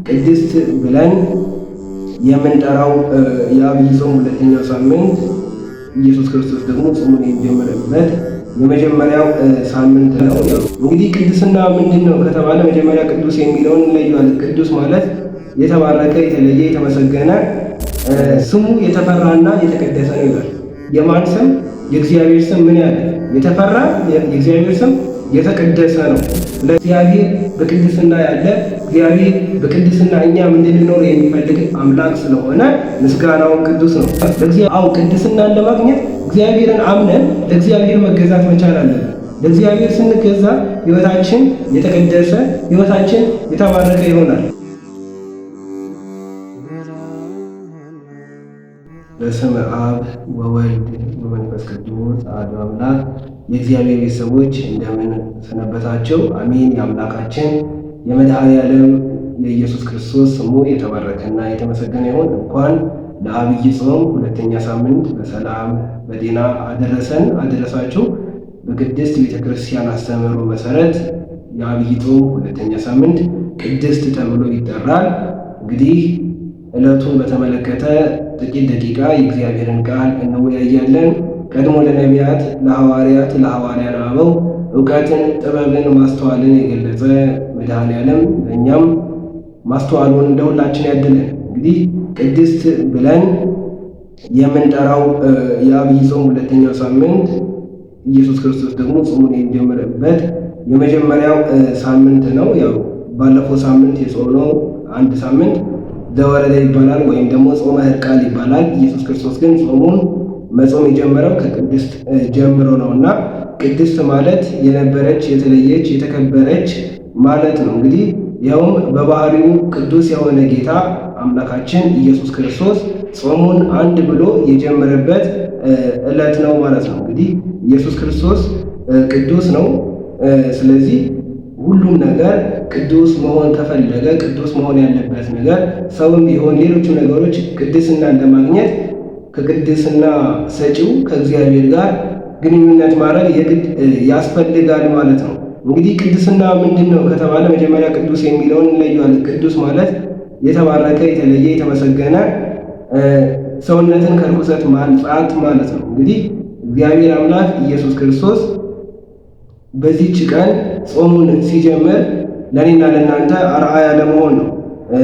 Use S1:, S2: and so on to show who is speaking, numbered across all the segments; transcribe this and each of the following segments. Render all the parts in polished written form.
S1: ቅድስት ብለን የምንጠራው የአብይ ጾም ሁለተኛው ሳምንት ኢየሱስ ክርስቶስ ደግሞ ጾሙን የሚጀምርበት የመጀመሪያው ሳምንት ነው። እንግዲህ ቅድስና ምንድን ነው ከተባለ መጀመሪያ ቅዱስ የሚለውን እንለየዋለን። ቅዱስ ማለት የተባረከ፣ የተለየ፣ የተመሰገነ ስሙ የተፈራና የተቀደሰ ነው ይላል። የማን ስም? የእግዚአብሔር ስም ምን ያለ የተፈራ፣ የእግዚአብሔር ስም የተቀደሰ ነው። ለእግዚአብሔር በቅድስና ያለ እግዚአብሔር በቅድስና እኛም እንድንኖር የሚፈልግ አምላክ ስለሆነ ምስጋናውን ቅዱስ ነው። ቅድስናን ለማግኘት እግዚአብሔርን አምነን ለእግዚአብሔር መገዛት መቻል አለብን። ለእግዚአብሔር ስንገዛ ሕይወታችን የተቀደሰ፣ ሕይወታችን የተባረከ ይሆናል። በስመ አብ ወወልድ ወመንፈስ ቅዱስ አሐዱ አምላክ። የእግዚአብሔር ቤተሰቦች እንደምን ሰነበታቸው? አሜን። የአምላካችን የመድኃኔዓለም የኢየሱስ ክርስቶስ ስሙ የተባረከና የተመሰገነ ይሁን። እንኳን ለአብይ ጾም ሁለተኛ ሳምንት በሰላም በጤና አደረሰን አደረሳችሁ። በቅድስት ቤተክርስቲያን አስተምህሮ መሰረት የአብይ ጾም ሁለተኛ ሳምንት ቅድስት ተብሎ ይጠራል። እንግዲህ ዕለቱን በተመለከተ ጥቂት ደቂቃ የእግዚአብሔርን ቃል እንወያያለን። ቀድሞ ለነቢያት፣ ለሐዋርያት፣ ለሐዋርያን አበው እውቀትን፣ ጥበብን፣ ማስተዋልን የገለጸ መድኃኔዓለም ለእኛም ማስተዋሉን ለሁላችን ያድለን። እንግዲህ ቅድስት ብለን የምንጠራው የአብይ ጾም ሁለተኛው ሳምንት ኢየሱስ ክርስቶስ ደግሞ ጾሙን የሚጀምርበት የመጀመሪያው ሳምንት ነው። ያው ባለፈው ሳምንት የጾምነው አንድ ሳምንት ዘወረደ ይባላል ወይም ደግሞ ጾመ ሕርቃል ይባላል። ኢየሱስ ክርስቶስ ግን ጾሙን መጾም የጀመረው ከቅድስት ጀምሮ ነውና ቅድስት ማለት የነበረች፣ የተለየች፣ የተከበረች ማለት ነው። እንግዲህ ይኸውም በባህሪው ቅዱስ የሆነ ጌታ አምላካችን ኢየሱስ ክርስቶስ ጾሙን አንድ ብሎ የጀመረበት ዕለት ነው ማለት ነው። እንግዲህ ኢየሱስ ክርስቶስ ቅዱስ ነው። ስለዚህ ሁሉም ነገር ቅዱስ መሆን ከፈለገ ቅዱስ መሆን ያለበት ነገር ሰውም ቢሆን ሌሎችም ነገሮች ቅድስናን ለማግኘት ከቅድስና ሰጪው ከእግዚአብሔር ጋር ግንኙነት ማድረግ የግድ ያስፈልጋል ማለት ነው። እንግዲህ ቅድስና ምንድን ነው ከተባለ መጀመሪያ ቅዱስ የሚለውን እንለየዋለን። ቅዱስ ማለት የተባረከ፣ የተለየ፣ የተመሰገነ ሰውነትን ከርኩሰት ማንጻት ማለት ነው። እንግዲህ እግዚአብሔር አምላክ ኢየሱስ ክርስቶስ በዚህች ቀን ጾሙን ሲጀምር ለእኔና ለእናንተ አርአያ ለመሆን ነው።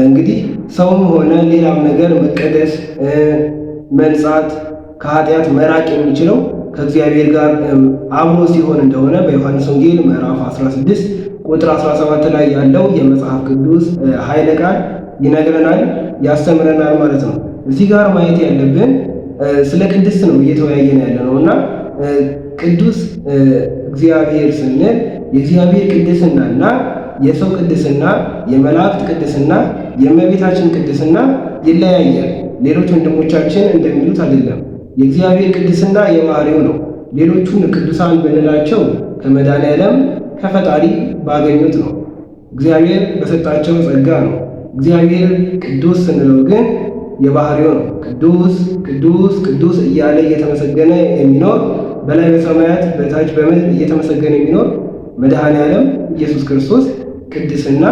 S1: እንግዲህ ሰውም ሆነ ሌላም ነገር መቀደስ፣ መንጻት፣ ከኃጢአት መራቅ የሚችለው ከእግዚአብሔር ጋር አብሮ ሲሆን እንደሆነ በዮሐንስ ወንጌል ምዕራፍ 16 ቁጥር 17 ላይ ያለው የመጽሐፍ ቅዱስ ኃይለ ቃል ይነግረናል፣ ያስተምረናል ማለት ነው። እዚህ ጋር ማየት ያለብን ስለ ቅድስት ነው እየተወያየን ያለ ነው እና ቅዱስ እግዚአብሔር ስንል የእግዚአብሔር ቅድስናና የሰው ቅድስና፣ የመላእክት ቅድስና፣ የእመቤታችን ቅድስና ይለያያል። ሌሎች ወንድሞቻችን እንደሚሉት አይደለም። የእግዚአብሔር ቅድስና የባህሪው ነው። ሌሎቹን ቅዱሳን ብንላቸው ከመድኃኔዓለም ከፈጣሪ ባገኙት ነው። እግዚአብሔር በሰጣቸው ጸጋ ነው። እግዚአብሔር ቅዱስ ስንለው ግን የባህሪው ነው። ቅዱስ ቅዱስ ቅዱስ እያለ እየተመሰገነ የሚኖር በላይ በሰማያት በታች በምድር እየተመሰገነ የሚኖር መድኃኔዓለም ኢየሱስ ክርስቶስ ቅድስና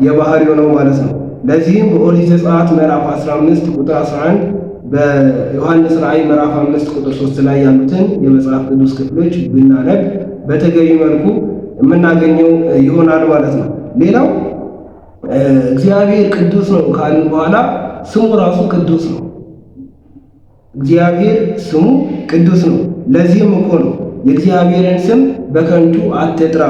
S1: የባህሪው ነው ማለት ነው። ለዚህም በኦሪት ዘጸአት ምዕራፍ 15 ቁጥር 11 በዮሐንስ ራእይ ምዕራፍ 5 ቁጥር 3 ላይ ያሉትን የመጽሐፍ ቅዱስ ክፍሎች ብናነብ በተገቢ መልኩ የምናገኘው ይሆናል ማለት ነው። ሌላው እግዚአብሔር ቅዱስ ነው ካልን በኋላ ስሙ ራሱ ቅዱስ ነው። እግዚአብሔር ስሙ ቅዱስ ነው። ለዚህም እኮ ነው የእግዚአብሔርን ስም በከንቱ አትጥራ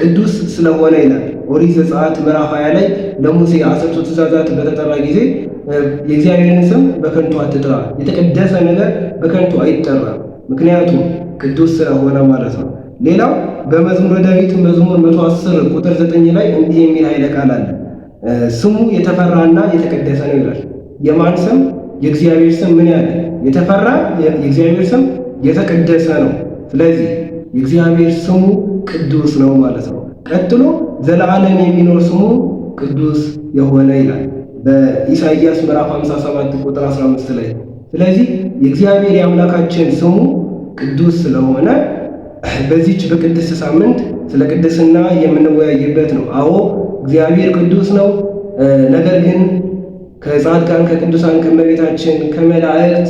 S1: ቅዱስ ስለሆነ ይላል። ኦሪት ዘጸአት ምዕራፍ 20 ላይ ለሙሴ 10ቱ ትእዛዛት በተጠራ ጊዜ የእግዚአብሔርን ስም በከንቱ አትጥራ፣ የተቀደሰ ነገር በከንቱ አይጠራም፣ ምክንያቱም ቅዱስ ስለሆነ ማለት ነው። ሌላው በመዝሙረ ዳዊት መዝሙር 110 ቁጥር 9 ላይ እንዲህ የሚል ኃይለ ቃል አለ። ስሙ የተፈራና የተቀደሰ ነው ይላል። የማን ስም? የእግዚአብሔር ስም ምን ያለ የተፈራ፣ የእግዚአብሔር ስም የተቀደሰ ነው። ስለዚህ የእግዚአብሔር ስሙ ቅዱስ ነው ማለት ነው። ቀጥሎ ዘላለም የሚኖር ስሙ ቅዱስ የሆነ ይላል በኢሳይያስ ምዕራፍ 57 ቁጥር 15 ላይ። ስለዚህ የእግዚአብሔር የአምላካችን ስሙ ቅዱስ ስለሆነ በዚህች በቅድስት ሳምንት ስለ ቅድስና የምንወያይበት ነው። አዎ እግዚአብሔር ቅዱስ ነው። ነገር ግን ከጻድቃን ከቅዱሳን ከእመቤታችን ከመላእክት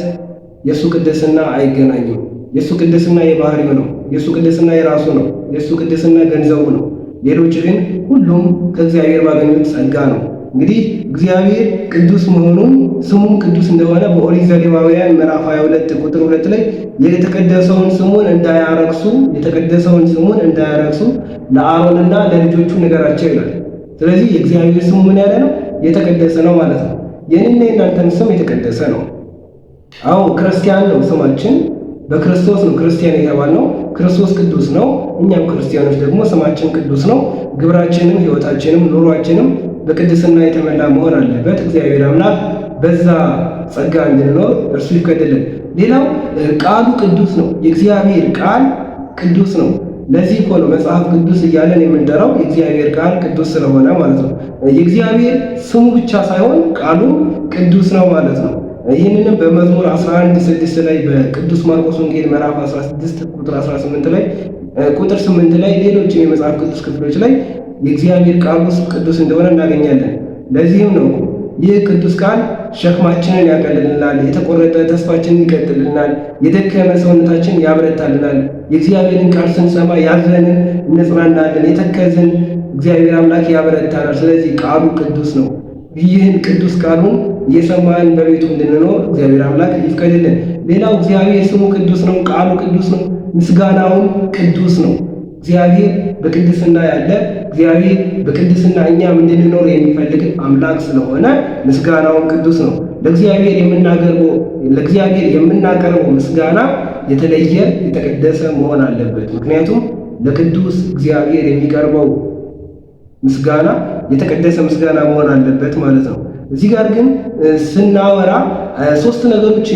S1: የእሱ ቅድስና አይገናኝም። የእሱ ቅድስና የባህሪው ነው። የእሱ ቅድስና የራሱ ነው። የእሱ ቅድስና ገንዘቡ ነው። ሌሎች ግን ሁሉም ከእግዚአብሔር ባገኙት ጸጋ ነው። እንግዲህ እግዚአብሔር ቅዱስ መሆኑን ስሙም ቅዱስ እንደሆነ በኦሪት ዘሌዋውያን ምዕራፍ 22 ቁጥር 2 ላይ የተቀደሰውን ስሙን እንዳያረክሱ ለአሮንና ለልጆቹ ንገራቸው ይላል። ስለዚህ የእግዚአብሔር ስሙ ምን ያለ ነው? የተቀደሰ ነው ማለት ነው። የእኔና የእናንተን ስም የተቀደሰ ነው። አዎ ክርስቲያን ነው ስማችን፣ በክርስቶስ ነው ክርስቲያን የተባልነው። ክርስቶስ ቅዱስ ነው። እኛም ክርስቲያኖች ደግሞ ስማችን ቅዱስ ነው። ግብራችንም ሕይወታችንም ኑሯችንም በቅድስና የተሞላ መሆን አለበት። እግዚአብሔር አምላክ በዛ ጸጋ እንድንኖር እርሱ ይፍቀድልን። ሌላው ቃሉ ቅዱስ ነው። የእግዚአብሔር ቃል ቅዱስ ነው። ለዚህ እኮ ነው መጽሐፍ ቅዱስ እያለን የምንጠራው የእግዚአብሔር ቃል ቅዱስ ስለሆነ ማለት ነው። የእግዚአብሔር ስሙ ብቻ ሳይሆን ቃሉ ቅዱስ ነው ማለት ነው። ይህንንም በመዝሙር 11:6 ላይ በቅዱስ ማርቆስ ወንጌል ምዕራፍ 16 ቁጥር 18 ላይ ቁጥር 8 ላይ ሌሎችም የመጽሐፍ ቅዱስ ክፍሎች ላይ የእግዚአብሔር ቃል ቅዱስ እንደሆነ እናገኛለን። ለዚህም ነው ይህ ቅዱስ ቃል ሸክማችንን ያቀልልናል፣ የተቆረጠ ተስፋችንን ይቀጥልናል፣ የደከመ ሰውነታችን ያበረታልናል። የእግዚአብሔርን ቃል ስንሰማ ያዘንን እንጽናናለን፣ የተከዝን እግዚአብሔር አምላክ ያበረታናል። ስለዚህ ቃሉ ቅዱስ ነው። ይህን ቅዱስ ቃሉን እየሰማን በቤቱ እንድንኖር እግዚአብሔር አምላክ ይፍቀድልን። ሌላው እግዚአብሔር ስሙ ቅዱስ ነው፣ ቃሉ ቅዱስ ነው፣ ምስጋናውን ቅዱስ ነው። እግዚአብሔር በቅድስና ያለ እግዚአብሔር በቅድስና እኛም እንድንኖር የሚፈልግ አምላክ ስለሆነ ምስጋናውን ቅዱስ ነው። ለእግዚአብሔር የምናቀርበው ምስጋና የተለየ የተቀደሰ መሆን አለበት። ምክንያቱም ለቅዱስ እግዚአብሔር የሚቀርበው ምስጋና የተቀደሰ ምስጋና መሆን አለበት ማለት ነው። እዚህ ጋር ግን ስናወራ ሶስት ነገሮች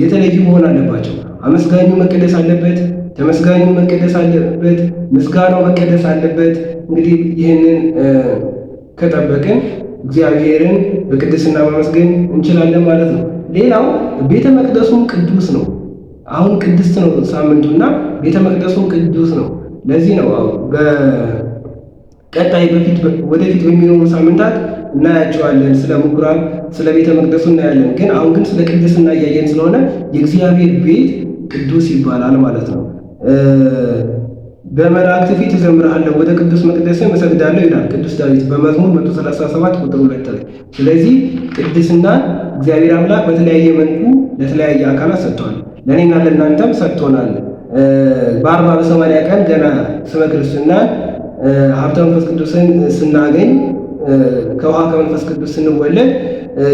S1: የተለዩ መሆን አለባቸው። አመስጋኙ መቀደስ አለበት፣ ተመስጋኙ መቀደስ አለበት፣ ምስጋናው መቀደስ አለበት። እንግዲህ ይህንን ከጠበቅን እግዚአብሔርን በቅድስና ማመስገን እንችላለን ማለት ነው። ሌላው ቤተ መቅደሱም ቅዱስ ነው። አሁን ቅድስት ነው ሳምንቱና ቤተ መቅደሱም ቅዱስ ነው። ለዚህ ነው በቀጣይ ወደፊት በሚኖሩ ሳምንታት እናያቸዋለን። ስለ ምኩራብ ስለ ቤተ መቅደሱ እናያለን። ግን አሁን ግን ስለ ቅድስና እያየን ስለሆነ የእግዚአብሔር ቤት ቅዱስ ይባላል ማለት ነው። በመላእክት ፊት እዘምርሃለሁ፣ ወደ ቅዱስ መቅደስም እሰግዳለሁ ይላል ቅዱስ ዳዊት በመዝሙር 137 ቁጥር 2 ላይ። ስለዚህ ቅድስናን እግዚአብሔር አምላክ በተለያየ መልኩ ለተለያየ አካላት ሰጥቷል። ለእኔና ለእናንተም ሰጥቶናል። በ40 በ80 ቀን ገና ስመ ክርስትናን ሀብተ መንፈስ ቅዱስን ስናገኝ ከውሃ ከመንፈስ ቅዱስ ስንወለድ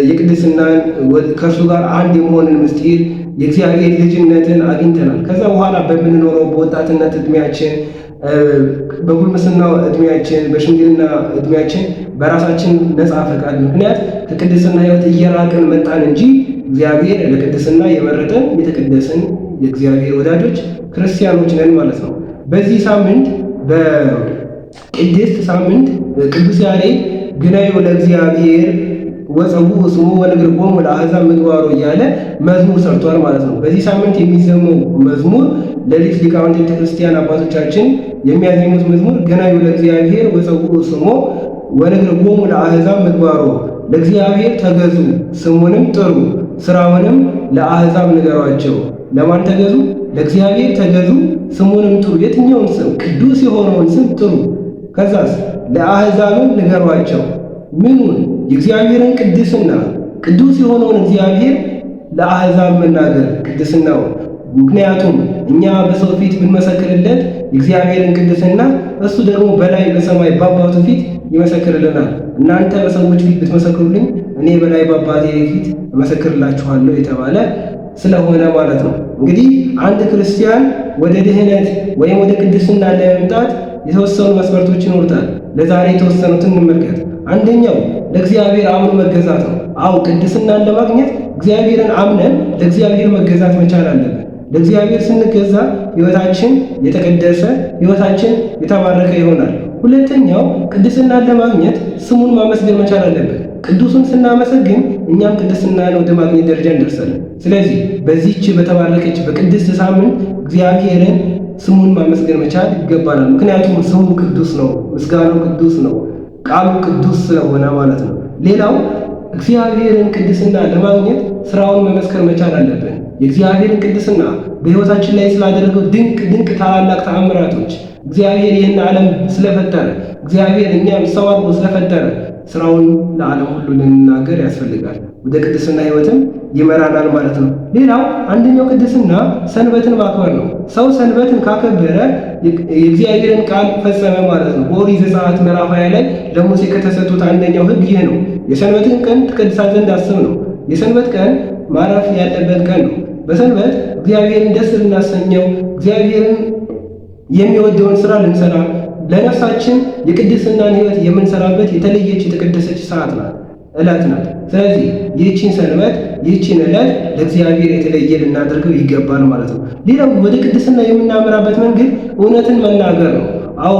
S1: የቅድስናን ከእርሱ ጋር አንድ የመሆንን ምስጢር የእግዚአብሔር ልጅነትን አግኝተናል። ከዛ በኋላ በምንኖረው በወጣትነት እድሜያችን፣ በጉልምስና እድሜያችን፣ በሽምግልና እድሜያችን በራሳችን ነፃ ፈቃድ ምክንያት ከቅድስና ሕይወት እየራቅን መጣን እንጂ እግዚአብሔር ለቅድስና የመረጠን የተቀደስን የእግዚአብሔር ወዳጆች ክርስቲያኖች ነን ማለት ነው። በዚህ ሳምንት በቅድስት ሳምንት ቅዱስ ያሬድ ግናዩ ለእግዚአብሔር ወፀውኡ ስሙ ወንግርቦሙ ለአሕዛብ ምግባሩ እያለ መዝሙር ሰርቷል ማለት ነው። በዚህ ሳምንት የሚዘመው መዝሙር ሌሊት ሊቃውንተ ቤተ ክርስቲያን አባቶቻችን የሚያዜሙት መዝሙር ግናዩ ለእግዚአብሔር ወፀውኡ ስሙ ወንግርቦሙ ለአሕዛብ ምግባሩ፣ ለእግዚአብሔር ተገዙ ስሙንም ጥሩ ስራውንም ለአሕዛብ ንገሯቸው። ለማን ተገዙ? ለእግዚአብሔር ተገዙ ስሙንም ጥሩ። የትኛውን ስም? ቅዱስ የሆነውን ስም ጥሩ። ከዛስ ለአሕዛብም ንገሯቸው። ምኑን? የእግዚአብሔርን ቅድስና፣ ቅዱስ የሆነውን እግዚአብሔር ለአሕዛብ መናገር ቅድስናው። ምክንያቱም እኛ በሰው ፊት ብንመሰክርለት የእግዚአብሔርን ቅድስና እሱ ደግሞ በላይ በሰማይ በአባቱ ፊት ይመሰክርልናል። እናንተ በሰዎች ፊት ብትመሰክሩልኝ እኔ በላይ በአባቴ ፊት እመሰክርላችኋለሁ የተባለ ስለሆነ ማለት ነው። እንግዲህ አንድ ክርስቲያን ወደ ድህነት ወይም ወደ ቅድስና ለመምጣት የተወሰኑ መስፈርቶች ይኖሩታል። ለዛሬ የተወሰኑትን እንመልከት። አንደኛው ለእግዚአብሔር አምኖ መገዛት ነው። አዎ ቅድስናን ለማግኘት እግዚአብሔርን አምነን ለእግዚአብሔር መገዛት መቻል አለብን። ለእግዚአብሔር ስንገዛ ሕይወታችን የተቀደሰ ሕይወታችን የተባረከ ይሆናል። ሁለተኛው ቅድስናን ለማግኘት ስሙን ማመስገን መቻል አለብን። ቅዱሱን ስናመሰግን እኛም ቅድስናን ወደ ማግኘት ደረጃ እንደርሳለን። ስለዚህ በዚህች በተባረከች በቅድስት ሳምንት እግዚአብሔርን ስሙን ማመስገን መቻል ይገባናል። ምክንያቱም ስሙ ቅዱስ ነው፣ ምስጋናው ቅዱስ ነው። ቃሉ ቅዱስ ስለሆነ ማለት ነው። ሌላው እግዚአብሔርን ቅድስና ለማግኘት ስራውን መመስከር መቻል አለብን። የእግዚአብሔርን ቅድስና በሕይወታችን ላይ ስላደረገው ድንቅ ታላላቅ ተአምራቶች እግዚአብሔር ይህን ዓለም ስለፈጠረ እግዚአብሔር እኛም ሰው አድርጎ ስለፈጠረ ስራውን ለዓለም ሁሉ ልንናገር ያስፈልጋል። ወደ ቅድስና ሕይወትም ይመራናል ማለት ነው። ሌላው አንደኛው ቅድስና ሰንበትን ማክበር ነው። ሰው ሰንበትን ካከበረ የእግዚአብሔርን ቃል ፈጸመ ማለት ነው። በኦሪት ዘጸአት ምዕራፍ 20 ላይ ለሙሴ ከተሰጡት አንደኛው ሕግ ይህ ነው። የሰንበትን ቀን ትቀድሳት ዘንድ አስብ ነው። የሰንበት ቀን ማረፍ ያለበት ቀን ነው። በሰንበት እግዚአብሔርን ደስ ልናሰኘው፣ እግዚአብሔርን የሚወደውን ስራ ልንሰራ፣ ለነፍሳችን የቅድስናን ሕይወት የምንሰራበት የተለየች የተቀደሰች ሰዓት ናት፣ ዕለት ናት። ስለዚህ ይህችን ሰንበት ይህችን ዕለት ለእግዚአብሔር የተለየ ልናደርገው ይገባል ማለት ነው። ሌላው ወደ ቅድስና የምናመራበት መንገድ እውነትን መናገር ነው። አዎ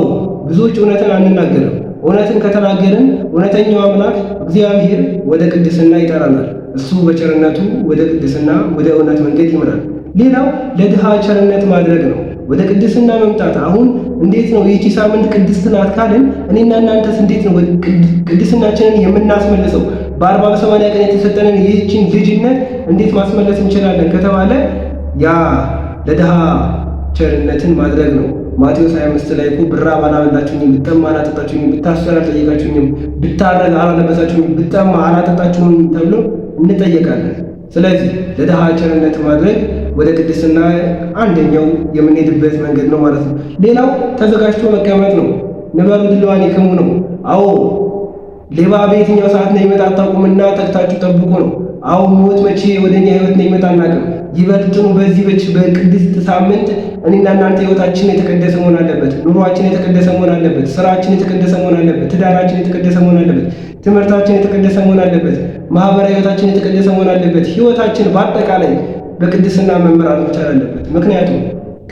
S1: ብዙዎች እውነትን አንናገርም። እውነትን ከተናገርን እውነተኛው አምላክ እግዚአብሔር ወደ ቅድስና ይጠራናል። እሱ በቸርነቱ ወደ ቅድስና ወደ እውነት መንገድ ይመራል። ሌላው ለድሃ ቸርነት ማድረግ ነው። ወደ ቅድስና መምጣት አሁን እንዴት ነው? ይህቺ ሳምንት ቅድስት ናት ካልን እኔና እናንተስ እንዴት ነው ቅድስናችንን የምናስመልሰው? በ40 በ80 ቀን የተሰጠንን ይህችን ልጅነት እንዴት ማስመለስ እንችላለን ከተባለ ያ ለድሃ ቸርነትን ማድረግ ነው። ማቴዎስ 25 ላይ እኮ ብራብ አላበላችሁኝም፣ ብጠማ አላጠጣችሁኝም፣ ብታሰር አልጠየቃችሁኝም፣ ብታረዝ አላለበሳችሁኝም፣ ብጠማ አላጠጣችሁም ተብሎ እንጠየቃለን። ስለዚህ ለድሃ ቸርነት ማድረግ ወደ ቅድስና አንደኛው የምንሄድበት መንገድ ነው ማለት ነው። ሌላው ተዘጋጅቶ መቀመጥ ነው። ንበሩ ድልዋኒክሙ ነው። አዎ ሌባ በየትኛው ሰዓት ነው ይመጣ አታውቁምና ተግታችሁ ጠብቁ ነው። አዎ ሞት መቼ ወደኛ ህይወት ነው ይመጣ አናውቅም። ይበልጥኑ በዚህ በቅድስት ሳምንት እኔና እናንተ ህይወታችን የተቀደሰ መሆን አለበት። ኑሯችን የተቀደሰ መሆን አለበት። ስራችን የተቀደሰ መሆን አለበት። ትዳራችን የተቀደሰ መሆን አለበት። ትምህርታችን የተቀደሰ መሆን አለበት። ማህበራዊ ህይወታችን የተቀደሰ መሆን አለበት። ህይወታችን በአጠቃላይ በቅድስና መመራት መቻል አለበት። ምክንያቱም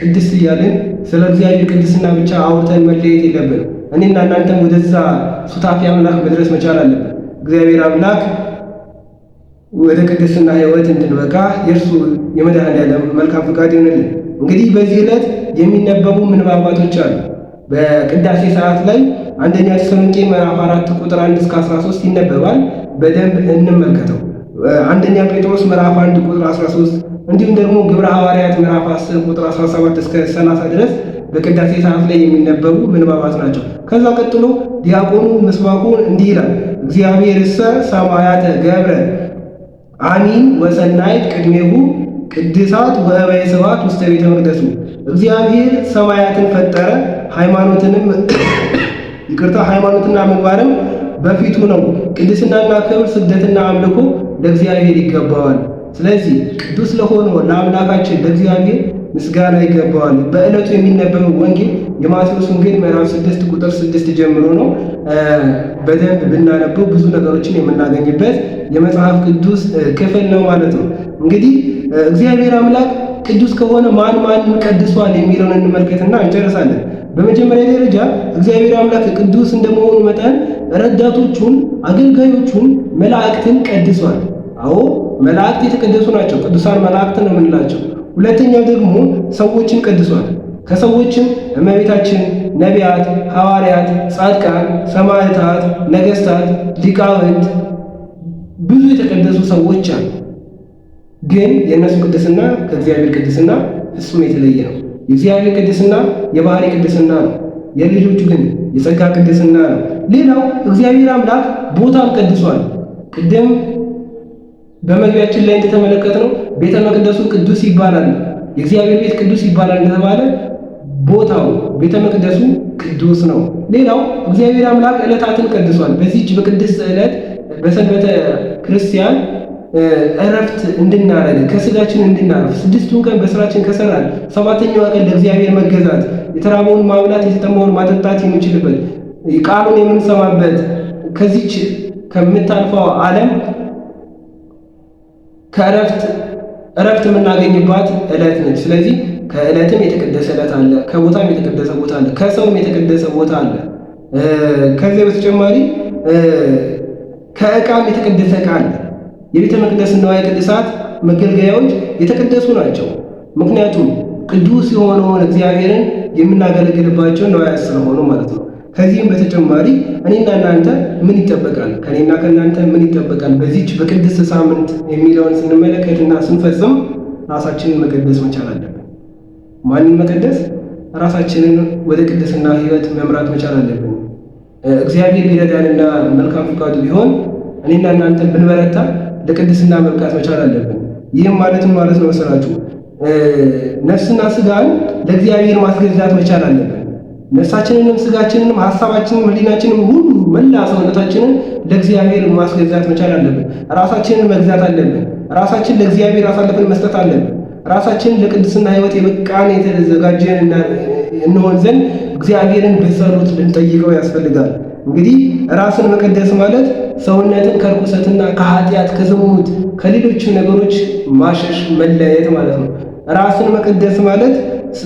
S1: ቅድስት እያልን ስለ እግዚአብሔር ቅድስና ብቻ አውርተን መለየት የለብንም። እኔና እናንተም ወደዛ ሱታፊ አምላክ መድረስ መቻል አለበት። እግዚአብሔር አምላክ ወደ ቅድስና ህይወት እንድንበቃ የእርሱ የመድኃኔዓለም መልካም ፈቃድ ይሆንልን። እንግዲህ በዚህ ዕለት የሚነበቡ ምንባባቶች አሉ። በቅዳሴ ሰዓት ላይ አንደኛ ተሰሎንቄ ምዕራፍ 4 ቁጥር 1 እስከ 13 ይነበባል። በደንብ እንመልከተው። አንደኛ ጴጥሮስ ምዕራፍ 1 ቁጥር 13 እንዲሁም ደግሞ ግብረ ሐዋርያት ምዕራፍ 10 ቁጥር 17 እስከ 30 ድረስ በቅዳሴ ሰዓት ላይ የሚነበቡ ምንባባት ናቸው። ከዛ ቀጥሎ ዲያቆኑ ምስባኩን እንዲህ ይላል። እግዚአብሔርሰ ሰማያተ ገብረ አሚን ወሰናይት ቅድሜሁ ቅድሳት ወእበየ ስብሐት ውስተ ቤተ መቅደሱ። እግዚአብሔር ሰማያትን ፈጠረ፣ ሃይማኖትና ምግባርም በፊቱ ነው። ቅድስናና ክብር፣ ስግደትና አምልኮ ለእግዚአብሔር ይገባዋል። ስለዚህ ቅዱስ ለሆነው ለአምላካችን ለእግዚአብሔር ምስጋና ይገባዋል። በዕለቱ የሚነበበው ወንጌል የማቴዎስ ወንጌል ምዕራፍ 6 ቁጥር 6 ጀምሮ ነው። በደንብ ብናነበው ብዙ ነገሮችን የምናገኝበት የመጽሐፍ ቅዱስ ክፍል ነው ማለት ነው። እንግዲህ እግዚአብሔር አምላክ ቅዱስ ከሆነ ማን ቀድሷል የሚለውን እንመልከትና እንጨርሳለን። በመጀመሪያ ደረጃ እግዚአብሔር አምላክ ቅዱስ እንደመሆኑ መጠን ረዳቶቹን፣ አገልጋዮቹን መላእክትን ቀድሷል። አዎ መላእክት የተቀደሱ ናቸው። ቅዱሳን መላእክት ነው የምንላቸው። ሁለተኛው ደግሞ ሰዎችን ቀድሷል። ከሰዎችም እመቤታችን፣ ነቢያት፣ ሐዋርያት፣ ጻድቃን፣ ሰማዕታት፣ ነገሥታት፣ ሊቃውንት ብዙ የተቀደሱ ሰዎች አሉ። ግን የእነሱ ቅድስና ከእግዚአብሔር ቅድስና ፍጹም የተለየ ነው። የእግዚአብሔር ቅድስና የባህሪ ቅድስና ነው። የልጆቹ ግን የጸጋ ቅድስና ነው። ሌላው እግዚአብሔር አምላክ ቦታን ቀድሷል። ቅድም በመግቢያችን ላይ እንደተመለከትነው ቤተ መቅደሱ ቅዱስ ይባላል፣ የእግዚአብሔር ቤት ቅዱስ ይባላል እንደተባለ ቦታው ቤተ መቅደሱ ቅዱስ ነው። ሌላው እግዚአብሔር አምላክ ዕለታትን ቀድሷል። በዚህች በቅድስት ዕለት በሰንበተ ክርስቲያን እረፍት እንድናረግ ከስጋችን እንድናረፍ 6ቱን ቀን በስራችን ከሰራን 7ኛው ቀን ለእግዚአብሔር መገዛት፣ የተራበውን ማብላት፣ የተጠማውን ማጠጣት የምንችልበት ቃሉን የምንሰማበት ከዚች ከምታልፈው ዓለም እረፍት የምናገኝባት ዕለት ነች። ስለዚህ ከዕለትም የተቀደሰ ዕለት አለ፣ ከቦታም የተቀደሰ ቦታ አለ፣ ከሰውም የተቀደሰ ቦታ አለ። ከዚህ በተጨማሪ ከዕቃም የተቀደሰ ዕቃ አለ። የቤተ መቅደስ ንዋየ ቅድሳት መገልገያዎች የተቀደሱ ናቸው። ምክንያቱም ቅዱስ የሆነውን እግዚአብሔርን የምናገለግልባቸው ንዋያት ስለሆኑ ማለት ነው። ከዚህም በተጨማሪ እኔና እናንተ ምን ይጠበቃል? ከኔና ከእናንተ ምን ይጠበቃል? በዚህች በቅድስት ሳምንት የሚለውን ስንመለከትና ስንፈጽም ራሳችንን መቀደስ መቻል አለብን። ማንን መቀደስ? ራሳችንን ወደ ቅድስና ሕይወት መምራት መቻል አለብን። እግዚአብሔር ቢረዳንና መልካም ፈቃዱ ቢሆን እኔና እናንተ ብንበረታ ለቅድስና መብቃት መቻል አለብን። ይህም ማለትም ማለት ነው መሰላችሁ ነፍስና ስጋን ለእግዚአብሔር ማስገዛት መቻል አለብን። ነፍሳችንንም ስጋችንንም ሐሳባችንንም ሕሊናችንንም ሁሉ መላ ሰውነታችንን ለእግዚአብሔር ማስገዛት መቻል አለብን። ራሳችንን መግዛት አለብን። ራሳችንን ለእግዚአብሔር አሳልፈን መስጠት አለብን። ራሳችንን ለቅድስና ሕይወት የበቃን የተዘጋጀን እንሆን ዘንድ እግዚአብሔርን በጸሎት ልንጠይቀው ያስፈልጋል። እንግዲህ ራስን መቀደስ ማለት ሰውነትን ከርኩሰትና ከኃጢአት ከዝሙት ከሌሎች ነገሮች ማሸሽ መለየት ማለት ነው። ራስን መቀደስ ማለት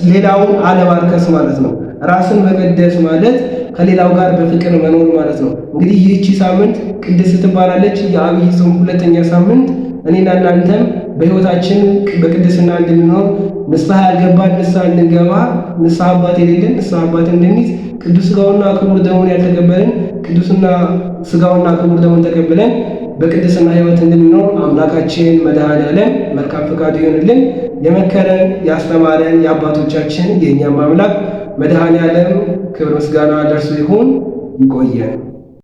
S1: ሌላውን አለማርከስ ማለት ነው። ራስን መቀደስ ማለት ከሌላው ጋር በፍቅር መኖር ማለት ነው። እንግዲህ ይህቺ ሳምንት ቅድስት ትባላለች። የዐቢይ ጾም ሁለተኛ ሳምንት እኔና እናንተም በሕይወታችን በቅድስና እንድንኖር ንስሐ ያልገባን ንስሐ እንድንገባ ንስሐ አባት የሌለን ንስሐ አባት እንድንይዝ ቅዱስ ሥጋውና ክቡር ደሙን ያልተቀበልን ቅዱስና ሥጋውና ክቡር ደሙን ተቀብለን በቅድስና ሕይወት እንድንኖር አምላካችን መድኃኔዓለም መልካም ፈቃዱ ይሆንልን። የመከረን ያስተማረን የአባቶቻችን የእኛም አምላክ መድኃኔዓለም ክብር ምስጋና ለእርሱ ይሁን። ይቆየን።